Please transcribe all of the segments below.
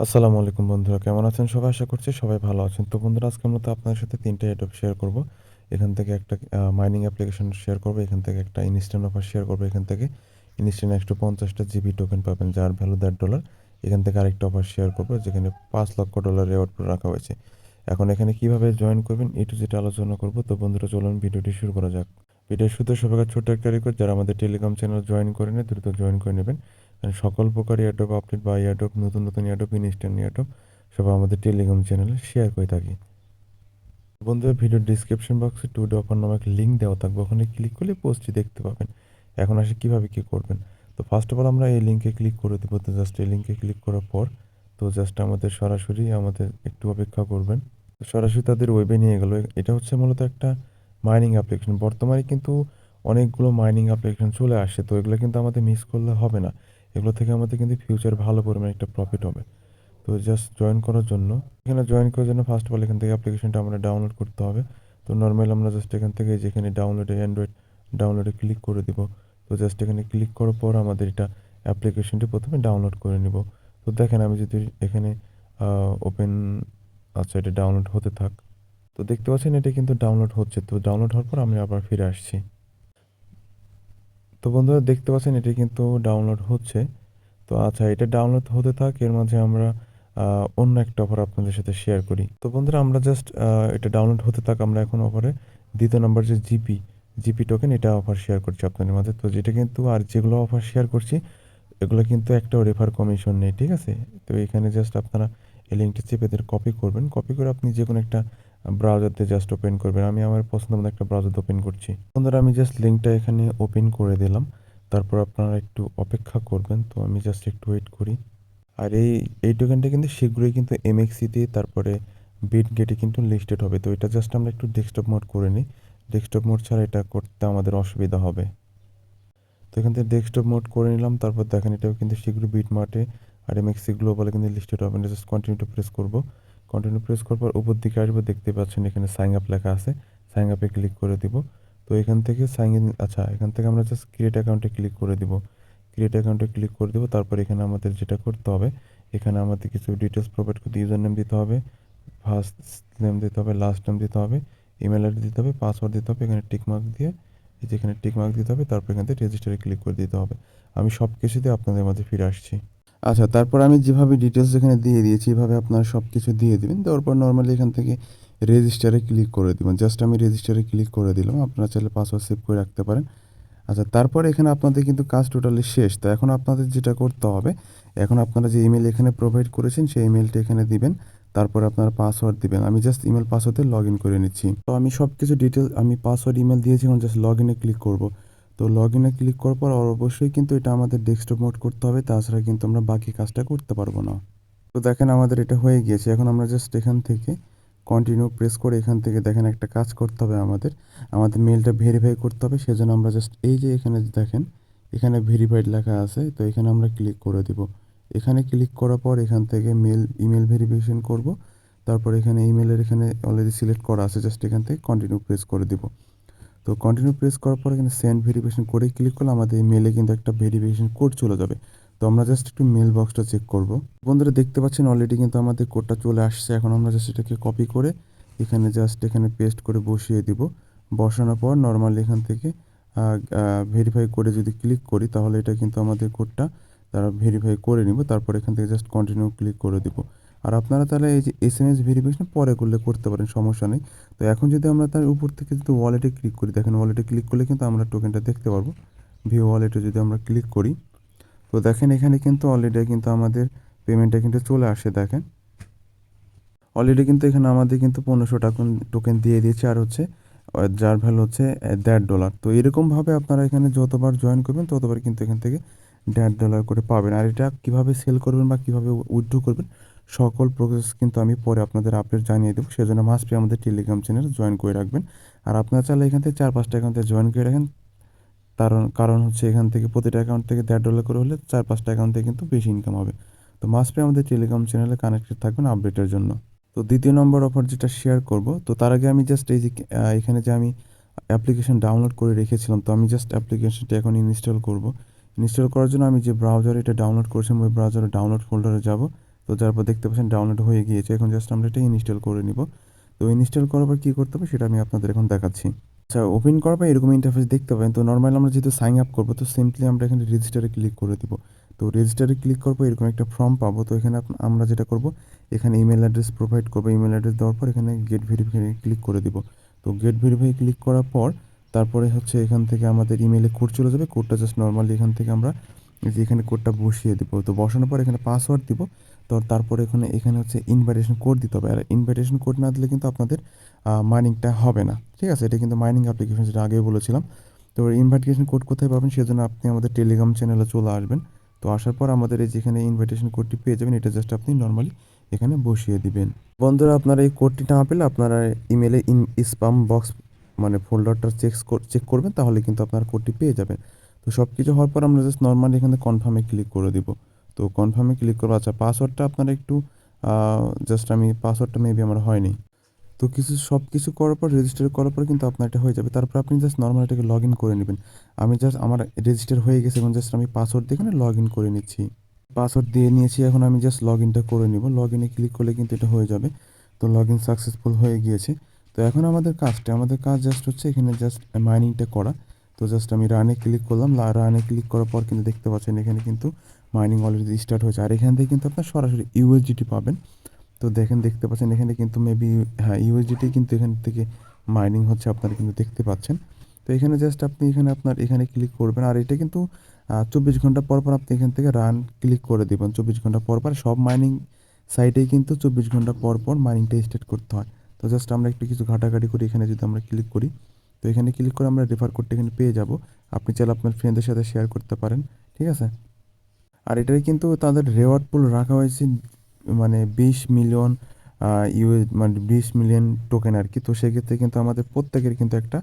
আসসালামু আলাইকুম বন্ধুরা, কেমন আছেন সবাই? আশা করছি সবাই ভালো আছেন। তো বন্ধুরা, আজকে মূলত আপনাদের সাথে ৩ টা অ্যাডোব শেয়ার করব। এখান থেকে একটা মাইনিং অ্যাপ্লিকেশন শেয়ার করব, এখান থেকে একটা ইনস্ট্যান্ট অফার শেয়ার করব, এখান থেকে ইনস্ট্যান্ট ১৫০ টা জিবি টোকেন পাবেন যার ভ্যালু $১.৫। এখান থেকে আরেকটা অফার শেয়ার করব যেখানে $৫,০০,০০০ রিওয়ার্ড রাখা হয়েছে। এখন এখানে কিভাবে জয়েন করবেন A to Z আলোচনা করব। তো বন্ধুরা, চলুন ভিডিওটি শুরু করা যাক। ভিডিওর শুরুতে সবার ছোট্ট একটা রিকোয়েস্ট, যারা আমাদের টেলিগ্রাম চ্যানেল জয়েন করেনি দ্রুত জয়েন করে নেবেন। সকল প্রকার এয়ারড্রপ আপডেট বা এয়ারড্রপ, নতুন এয়ারড্রপ, ইনস্ট্যান্ট এয়ারড্রপ সব আমাদের টেলিগ্রাম চ্যানেলে শেয়ার করে থাকি। বন্ধুরা, ভিডিওর ডিসক্রিপশন বক্সে টুডে অফার নামে একটা লিঙ্ক দেওয়া থাকবে, ওখানে ক্লিক করলে পোস্টটি দেখতে পাবেন। এখন আসে কিভাবে কি করবেন। তো ফার্স্ট অফ অল আমরা এই লিঙ্কে ক্লিক করে দেবো। তো জাস্ট এই লিঙ্কে ক্লিক করার পর তো জাস্ট আমাদের সরাসরি আমাদের একটু অপেক্ষা করবেন। তো সরাসরি তাদের ওয়েবে নিয়ে গেল। এটা হচ্ছে মূলত একটা মাইনিং অ্যাপ্লিকেশন। বর্তমানে কিন্তু অনেকগুলো মাইনিং অ্যাপ্লিকেশন চলে আসছে, তো এগুলো কিন্তু আমাদের মিস করলে হবে না। এগুলো থেকে আমাদের কিন্তু ফিউচার ভালো পরিমাণে একটা প্রফিট হবে। তো জাস্ট জয়েন করার জন্য, এখানে জয়েন করার জন্য ফার্স্ট অফ অল এখান থেকে অ্যাপ্লিকেশনটা আমরা ডাউনলোড করতে হবে। তো নর্মাল আমরা জাস্ট এখান থেকে যেখানে ডাউনলোডে অ্যান্ড্রয়েড ডাউনলোডে ক্লিক করে দিব। তো জাস্ট এখানে ক্লিক করার পর আমাদের এটা অ্যাপ্লিকেশনটি প্রথমে ডাউনলোড করে নিব। তো দেখেন আমি যদি এখানে ওপেন, আচ্ছা এটা ডাউনলোড হতে থাক। তো দেখতে পাচ্ছেন এটা কিন্তু ডাউনলোড হচ্ছে। তো ডাউনলোড হওয়ার পর আমি আবার ফিরে আসছি। তো বন্ধুরা, দেখতে পাচ্ছেন এটা কিন্তু ডাউনলোড হচ্ছে। তো আচ্ছা, এটা ডাউনলোড হতে থাক, এর মাঝে আমরা অন্য একটা অফার আপনাদের সাথে শেয়ার করি। তো বন্ধুরা, আমরা জাস্ট এটা ডাউনলোড হতে থাক, আমরা এখন অফারে দ্বিতীয় নম্বর যে জিপি টোকেন, এটা অফার শেয়ার করছি আপনাদের মাঝে। তো যেটা কিন্তু, আর যেগুলো অফার শেয়ার করছি এগুলো কিন্তু একটাও রেফার কমিশন নেই, ঠিক আছে? তো এখানে জাস্ট আপনারা এই লিঙ্কটা চেপে দিয়ে কপি করবেন। কপি করে আপনি যে কোনো একটা ব্রাউজারতে জাস্ট ওপেন করবেন। আমি আমার পছন্দ মতো একটা ব্রাউজার ওপেন করছি। বন্ধুরা, আমি জাস্ট লিঙ্কটা এখানে ওপেন করে দিলাম। তারপর আপনারা একটু অপেক্ষা করবেন। তো আমি জাস্ট একটু ওয়েট করি। আর এই টোকেনটা কিন্তু শীঘ্রই কিন্তু এমএক্সিতে, তারপরে বিটগেটে কিন্তু লিস্টেড হবে। তো এটা জাস্ট আমরা একটু ডেস্কটপ মোড করে নিই। ডেস্কটপ মোড ছাড়া এটা করতে আমাদের অসুবিধা হবে। তো এখান থেকে ডেস্কটপ মোড করে নিলাম। তারপর দেখেন এটাও কিন্তু শীঘ্রই বিটমার্টে আর এমএক্সি গ্লোবালে কিন্তু লিস্টেড হবে। জাস্ট কন্টিনিউ টু প্রেস করব। কন্টিনিউ প্রেস করার পর উপর দিকে আসবো, দেখতে পাচ্ছেন এখানে সাইন আপ লেখা আছে। সাইন আপে ক্লিক করে দিব। তো এখান থেকে সাইন ইন, আচ্ছা এখান থেকে আমরা জাস্ট ক্রিয়েট অ্যাকাউন্টে ক্লিক করে দিব। ক্রিয়েট অ্যাকাউন্টে ক্লিক করে দেবো। তারপর এখানে আমাদের যেটা করতে হবে, এখানে আমাদের কিছু ডিটেলস প্রোভাইড করতে, ইউজার নেম দিতে হবে, ফার্স্ট নেম দিতে হবে, লাস্ট নেম দিতে হবে, ইমেল আইডি দিতে হবে, পাসওয়ার্ড দিতে হবে। এখানে টিক মার্ক দিয়ে, এই যে এখানে টিক মার্ক দিতে হবে। তারপর এখান থেকে রেজিস্টারে ক্লিক করে দিতে হবে। আমি সব কিছু দিয়ে আপনাদের মাঝে ফিরে আসছি। আচ্ছা, তারপর আমি যেভাবে ডিটেলস এখানে দিয়ে দিয়েছি এভাবে আপনারা সব কিছু দিয়ে দিবেন। দেওয়ার পর নর্মালি এখান থেকে রেজিস্টারে ক্লিক করে দিবেন। জাস্ট আমি রেজিস্টারে ক্লিক করে দিলাম। আপনারা চাইলে পাসওয়ার্ড সেভ করে রাখতে পারেন। আচ্ছা, তারপর এখানে আপনাদের কিন্তু কাজ টোটালি শেষ। তো এখন আপনাদের যেটা করতে হবে, এখন আপনারা যে ইমেল এখানে প্রোভাইড করেছেন সেই ইমেলটা এখানে দিবেন। তারপর আপনারা পাসওয়ার্ড দিবেন। আমি জাস্ট ইমেল পাসওয়ার্ডে লগ ইন করে নিচ্ছি। তো আমি সব কিছু ডিটেল, আমি পাসওয়ার্ড ইমেল দিয়েছি, এখন জাস্ট লগ ইনে ক্লিক করব। তো লগ ইনে ক্লিক করার পর অবশ্যই কিন্তু এটা আমাদের ডেস্কটপ মোড করতে হবে, তাছাড়া কিন্তু আমরা বাকি কাজটা করতে পারবো না। তো দেখেন আমাদের এটা হয়ে গিয়েছে। এখন আমরা জাস্ট এখান থেকে কন্টিনিউ প্রেস করে এখান থেকে দেখেন একটা কাজ করতে হবে আমাদের। আমাদের মেলটা ভেরিফাই করতে হবে। সেজন্য আমরা জাস্ট এই যে এখানে দেখেন এখানে ভেরিফাইড লেখা আছে, তো এখানে আমরা ক্লিক করে দিব। এখানে ক্লিক করার পর এখান থেকে ইমেল ভেরিফিকেশন করব। তারপর এখানে ইমেলের এখানে অলরেডি সিলেক্ট করা আছে, জাস্ট এখান থেকে কন্টিনিউ প্রেস করে দিব। তো কন্টিনিউ প্রেস করার পর এখানে সেন্ড ভেরিফিকেশন করে ক্লিক করলে আমাদের এই মেলে কিন্তু একটা ভেরিফিকেশন কোড চলে যাবে। তো আমরা জাস্ট একটু মেল বক্সটা চেক করব। বন্ধুরা, দেখতে পাচ্ছেন অলরেডি কিন্তু আমাদের কোডটা চলে আসছে। এখন আমরা জাস্ট এটাকে কপি করে এখানে জাস্ট এখানে পেস্ট করে বসিয়ে দিব। বসানোর পর নর্মালি এখান থেকে ভেরিফাই করে যদি ক্লিক করি তাহলে এটা কিন্তু আমাদের কোডটা তারা ভেরিফাই করে নিব। তারপর এখান থেকে জাস্ট কন্টিনিউ ক্লিক করে দিব। আর আপনারা তাহলে এই যে এসএমএস ভেরিফিকেশন পরে করলে করতে পারেন, সমস্যা নেই। তো এখন যদি আমরা তার উপর থেকে যদি ওয়ালেটে ক্লিক করি, দেখেন ওয়ালেটে ক্লিক করলে কিন্তু আমরা টোকেনটা দেখতে পারবো। ভিউ ওয়ালেটে যদি আমরা ক্লিক করি, তো দেখেন এখানে কিন্তু অলরেডি কিন্তু আমাদের পেমেন্টটা কিন্তু চলে আসে। দেখেন অলরেডি কিন্তু এখানে আমাদের কিন্তু 1500 টাকা টোকেন দিয়ে দিয়েছে, আর হচ্ছে যার ভ্যালু হচ্ছে $1.5। তো এরকমভাবে আপনারা এখানে যতবার জয়েন করবেন ততবার কিন্তু এখান থেকে $1.5 করে পাবেন। আর এটা কীভাবে সেল করবেন বা কীভাবে উইথড্র করবেন সকল প্রসেস কিন্তু আমি পরে আপনাদের আপডেট জানিয়ে দেবো। সেজন্য মাস্ট বি আমাদের টেলিগ্রাম চ্যানেল জয়েন করে রাখবেন। আর আপনারা চাইলে এখান থেকে 4-5টা অ্যাকাউন্টে জয়েন করে রাখেন। কারণ হচ্ছে এখান থেকে প্রতিটা অ্যাকাউন্ট থেকে $1.5 করে হলে 4-5টা অ্যাকাউন্ট থেকে কিন্তু বেশি ইনকাম হবে। তো মাস্ট বি আমাদের টেলিগ্রাম চ্যানেলে কানেক্টেড থাকবেন আপডেটের জন্য। তো দ্বিতীয় নম্বর অফার যেটা শেয়ার করব, তো তার আগে আমি জাস্ট এই যে এখানে যে আমি অ্যাপ্লিকেশন ডাউনলোড করে রেখেছিলাম, তো আমি জাস্ট অ্যাপ্লিকেশনটা এখন ইনস্টল করব। ইনস্টল করার জন্য আমি যে ব্রাউজারে এটা ডাউনলোড করেছিলাম ওই ব্রাউজারে ডাউনলোড ফোল্ডারে যাব। তো যার পর দেখতে পাচ্ছেন ডাউনলোড হয়ে গিয়েছে। এখন জাস্ট আমরা এটা ইনস্টল করে নিব। তো ইনস্টল করার পর কী করতে হবে সেটা আমি আপনাদের এখন দেখাচ্ছি। আচ্ছা, ওপেন করার পর এরকম ইন্টারফেস দেখতে পাবেন। তো নরমালি আমরা যেহেতু সাইন আপ করবো, তো সিম্পলি আমরা এখানে রেজিস্টারে ক্লিক করে দিব। তো রেজিস্টারে ক্লিক করার পর এরকম একটা ফর্ম পাবো। তো এখানে আমরা যেটা করব, এখানে ইমেল অ্যাড্রেস প্রোভাইড করবো। ইমেল অ্যাড্রেস দেওয়ার পর এখানে গেট ভেরিফাই ক্লিক করে দিব। তো গেট ভেরিফাই ক্লিক করার পর তারপরে হচ্ছে এখান থেকে আমাদের ইমেলে কোড চলে যাবে। কোডটা জাস্ট নরমালি এখান থেকে আমরা যে এখানে কোডটা বসিয়ে দিব। তো বসানোর পর এখানে পাসওয়ার্ড দিব। তো তারপরে এখানে এখানে হচ্ছে ইনভাইটেশন কোড দিতে হবে। আর ইনভাইটেশন কোড না দিলে কিন্তু আপনাদের মাইনিংটা হবে না। ঠিক আছে? এটা কিন্তু মাইনিং অ্যাপ্লিকেশন, যেটা আগেই বলেছিলাম। তো ইনভাইটেশন কোড কোথায় পাবেন সেজন্য আপনি আমাদের টেলিগ্রাম চ্যানেলে চলে আসবেন। তো আসার পর আমাদের এই যেখানে ইনভাইটেশন কোডটি পেয়ে যাবেন, এটা জাস্ট আপনি নরমালি এখানে বসিয়ে দিবেন। বন্ধুরা, আপনারা এই কোডটি না পেলে আপনারা ইমেলে স্প্যাম বক্স মানে ফোল্ডারটা চেক করবেন, তাহলে কিন্তু আপনার কোডটি পেয়ে যাবেন। তো সব কিছু হওয়ার পর আমরা জাস্ট নরমালি এখানে কনফার্মে ক্লিক করে দিব। তো কনফার্মে ক্লিক করবো। আচ্ছা, পাসওয়ার্ডটা আপনারা একটু জাস্ট আমি পাসওয়ার্ডটা মেবি আমার হয়নি। তো সব কিছু করার পর রেজিস্টার করার পর কিন্তু আপনার এটা হয়ে যাবে। তারপর আপনি জাস্ট নরমাল এটাকে লগ ইন করে নেবেন। আমি জাস্ট আমার রেজিস্টার হয়ে গেছে, এবং জাস্ট আমি পাসওয়ার্ড দিয়ে এখানে লগ ইন করে নিচ্ছি। পাসওয়ার্ড দিয়ে নিয়েছি, এখন আমি জাস্ট লগ ইনটা করে নিব। লগ ইনে ক্লিক করলে কিন্তু এটা হয়ে যাবে। তো লগ ইন সাকসেসফুল হয়ে গিয়েছে। তো এখন আমাদের কাজ জাস্ট হচ্ছে এখানে জাস্ট মাইনিংটা করা। তো জাস্ট আমি রানে ক্লিক করলাম। রানে ক্লিক করার পর কিন্তু দেখতে পাচ্ছেন এখানে কিন্তু মাইনিং অলরেডি স্টার্ট হয়েছে। আর এখান থেকে কিন্তু আপনার সরাসরি ইউএসডিটি পাবেন। তো দেখতে পাচ্ছেন এখানে কিন্তু মেবি, হ্যাঁ, ইউএসডিটি কিন্তু এখান থেকে মাইনিং হচ্ছে, আপনারা কিন্তু দেখতে পাচ্ছেন। তো এখানে জাস্ট আপনি এখানে ক্লিক করবেন। আর এটা কিন্তু 24 ঘন্টা পর পর আপনি এখান থেকে রান ক্লিক করে দেবেন। 24 ঘন্টা পর পর সব মাইনিং সাইটেই কিন্তু 24 ঘন্টা পর পর মাইনিংটা স্টার্ট করতে হয়। তো জাস্ট আমরা একটু কিছু ঘাটাঘাটি করি। এখানে যদি আমরা ক্লিক করি, তো এখানে ক্লিক করে আমরা রেফার কোডটা এখানে পেয়ে যাব। আপনি চাইলে আপনার ফ্রেন্ডদের সাথে শেয়ার করতে পারেন। ঠিক আছে? আর এটাই কিন্তু তাদের রেওয়ার্ড পুল রাখা হয়েছে মানে 20 মিলিয়ন মানে 20 মিলিয়ন টোকেন আর কি। তো সেক্ষেত্রে কিন্তু আমাদের প্রত্যেকের কিন্তু একটা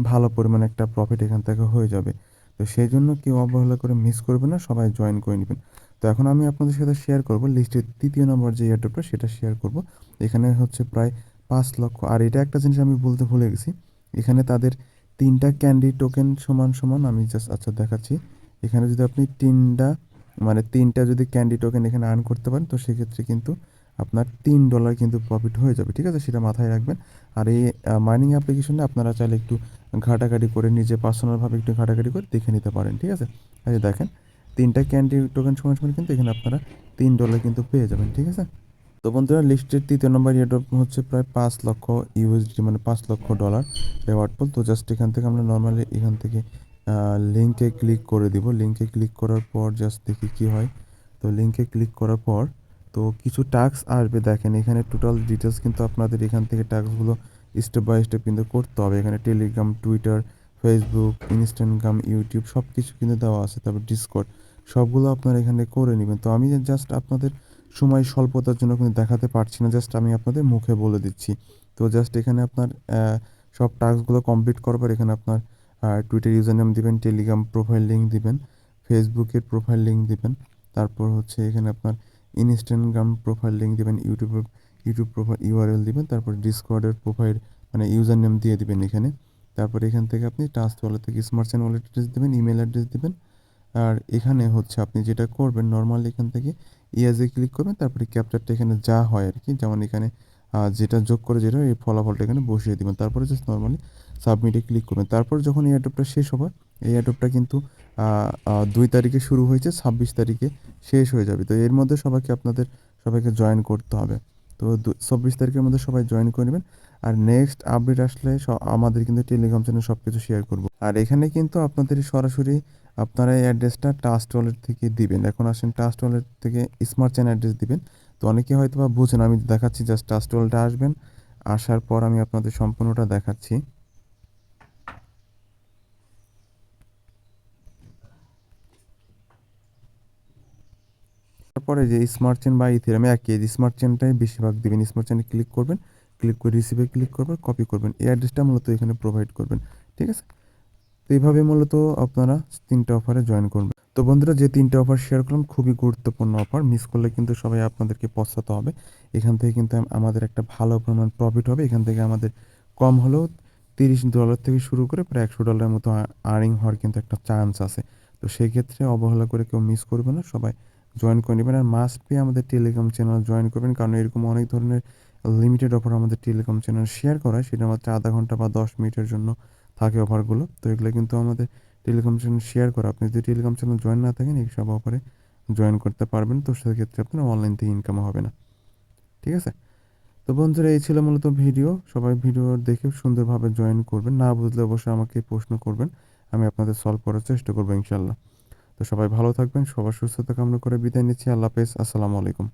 ভালো পরিমাণে একটা প্রফিট এখান থেকে হয়ে যাবে। তো সেই জন্য কেউ অবহেলা করে মিস করবে না, সবাই জয়েন করে নেবেন। তো এখন আমি আপনাদের সাথে শেয়ার করব লিস্টের 3য় নম্বর যে এয়ারড্রপটা, সেটা শেয়ার করব। এখানে হচ্ছে প্রায় 5 লক্ষ। আর এটা একটা জিনিস আমি বলতে ভুলে গেছি, এখানে তাদের 3টা ক্যান্ডি টোকেন সমান সমান, আমি জাস্ট আচ্ছা দেখাচ্ছি। এখানে যদি আপনি 3টা যদি ক্যান্ডি টোকেন এখানে আর্ন করতে পারেন, তো সেক্ষেত্রে কিন্তু আপনার $3 কিন্তু প্রফিট হয়ে যাবে। ঠিক আছে? সেটা মাথায় রাখবেন। আর এই মাইনিং অ্যাপ্লিকেশনে আপনারা চাইলে একটু ঘাটাঘাটি করে, নিজে পার্সোনালভাবে একটু ঘাটাঘাটি করে দেখে নিতে পারেন। ঠিক আছে? এই দেখেন, 3টা ক্যান্ডি টোকেন সমান সমান কিন্তু এখানে আপনারা $3 কিন্তু পেয়ে যাবেন। ঠিক আছে? তো বন্ধুরা, লিস্টের 3য় নম্বর এয়ারড্রপ হচ্ছে প্রায় 5 লক্ষ ইউএসডি, মানে $5 লক্ষ রেওয়ার্ড পুল। তো জাস্ট এখান থেকে আমরা নর্মালি এখান থেকে লিঙ্কে ক্লিক করে দিব। লিঙ্কে ক্লিক করার পর জাস্ট দেখি কি হয়। তো লিঙ্কে ক্লিক করার পর তো কিছু টাস্ক আসবে। দেখেন এখানে টোটাল ডিটেলস কিন্তু আপনাদের এখান থেকে টাস্কগুলো স্টেপ বাই স্টেপ কিন্তু করতে হবে। এখানে Telegram, Twitter, Facebook, Instagram, YouTube সব কিছু কিন্তু দেওয়া আছে। তারপর ডিসকর্ড, সবগুলো আপনারা এখানে করে নেবেন। তো আমি জাস্ট আপনাদের সময় স্বল্পতার জন্য কিন্তু দেখাতে পারছি না, জাস্ট আমি আপনাদের মুখে বলে দিচ্ছি। তো জাস্ট এখানে আপনার সব টাস্কগুলো কমপ্লিট করার পর এখানে আপনার টুইটার ইউজার নেম দিবেন, টেলিগ্রাম প্রোফাইল লিঙ্ক দিবেন, ফেসবুকের প্রোফাইল লিঙ্ক দিবেন, তারপর হচ্ছে এখানে আপনার ইনস্টাগ্রাম প্রোফাইল লিঙ্ক দিবেন, ইউটিউব প্রোফাইল ইউআরএল দিবেন, তারপর ডিসকর্ডের প্রোফাইল মানে ইউজার নেম দিয়ে দিবেন এখানে। তারপর এখান থেকে আপনি ট্রাস্ট ওয়ালেট থেকে স্মার্ট চেইন ওয়ালেট অ্যাড্রেস দিবেন, ইমেল অ্যাড্রেস দিবেন। আর এখানে হচ্ছে আপনি যেটা করবেন, নরমালি এখান থেকে ইয়াজে ক্লিক করবেন, তারপরে ক্যাপচারটা এখানে যা হয় আর কি, যেমন এখানে যেটা যোগ করে যেটা এই ফলাফলটা এখানে বসিয়ে দিবেন। তারপরে জাস্ট নরমালি সাবমিটে ক্লিক করবেন। তারপর যখন এই অ্যাড্রপটা শেষ হবে, এই অ্যাড্রপটা কিন্তু 2 তারিখে শুরু হয়েছে, 26 তারিখে শেষ হয়ে যাবে। তো এর মধ্যে সবাইকে জয়েন করতে হবে। তো 26 তারিখের মধ্যে সবাই জয়েন করে নেবেন। আর নেক্সট আপডেট আসলে আমাদের কিন্তু টেলিগ্রাম চ্যানেল সব কিছু শেয়ার করব। আর এখানে কিন্তু আপনাদের সরাসরি আপনারা এই অ্যাড্রেসটা ট্রাস্ট ওয়ালেট থেকে দিবেন। এখন আসেন ট্রাস্ট ওয়ালেট থেকে স্মার্ট চেইন অ্যাড্রেস দিবেন। তো অনেকে হয়তো বা বুঝেন, আমি দেখাচ্ছি। জাস্ট ট্রাস্ট ওয়ালেটে আসবেন, আসার পর আমি আপনাদের সম্পূর্ণটা দেখাচ্ছি। তারপরে যে স্মার্ট চেইন বা ইথেরিয়াম একই, স্মার্ট চেইনটাই বেশিরভাগ দিবেন। স্মার্ট চেইনে ক্লিক করবেন, ক্লিক করে রিসিভে ক্লিক করবেন, কপি করবেন, এই অ্যাড্রেসটা মূলত এখানে প্রোভাইড করবেন। ঠিক আছে? তো এইভাবে মূলত আপনারা 3টা অফারে জয়েন করবেন। তো বন্ধুরা, যে 3টা অফার শেয়ার করলাম খুবই গুরুত্বপূর্ণ অফার, মিস করলে কিন্তু সবাই আপনাদেরকে পস্তাতে হবে। এখান থেকে কিন্তু আমাদের একটা ভালো পরিমাণ প্রফিট হবে। এখান থেকে আমাদের কম হলেও $30 থেকে শুরু করে প্রায় $100 মতো আর্নিং হওয়ার কিন্তু একটা চান্স আছে। তো সেই ক্ষেত্রে অবহেলা করে কেউ মিস করবে না, সবাই জয়েন করে নেবেন। আর মাস্ট বি আমাদের টেলিগ্রাম চ্যানেল জয়েন করবেন, কারণ এরকম অনেক ধরনের লিমিটেড অফার আমাদের টেলিগ্রাম চ্যানেল শেয়ার করা হয়, সেটা মাত্র আধা ঘন্টা বা 10 মিনিটের জন্য থাকে অফারগুলো। তো এগুলো কিন্তু আমাদের টেলিগ্রাম চ্যানেল শেয়ার করা। আপনি যদি টেলিগ্রাম চ্যানেল জয়েন না থাকেন এইসব অফারে জয়েন করতে পারবেন, তো সেক্ষেত্রে আপনার অনলাইন থেকে ইনকাম হবে না। ঠিক আছে? তো বন্ধুরা, এই ছিল মূলত ভিডিও। সবাই ভিডিও দেখে সুন্দরভাবে জয়েন করবেন। না বুঝলে অবশ্যই আমাকে প্রশ্ন করবেন, আমি আপনাদের সলভ করার চেষ্টা করবো ইনশাল্লাহ। তো সবাই ভালো থাকবেন, সবার সুস্থতা কামনা করে বিদায় নিচ্ছি। আল্লাহ হাফেজ, আসসালামু আলাইকুম।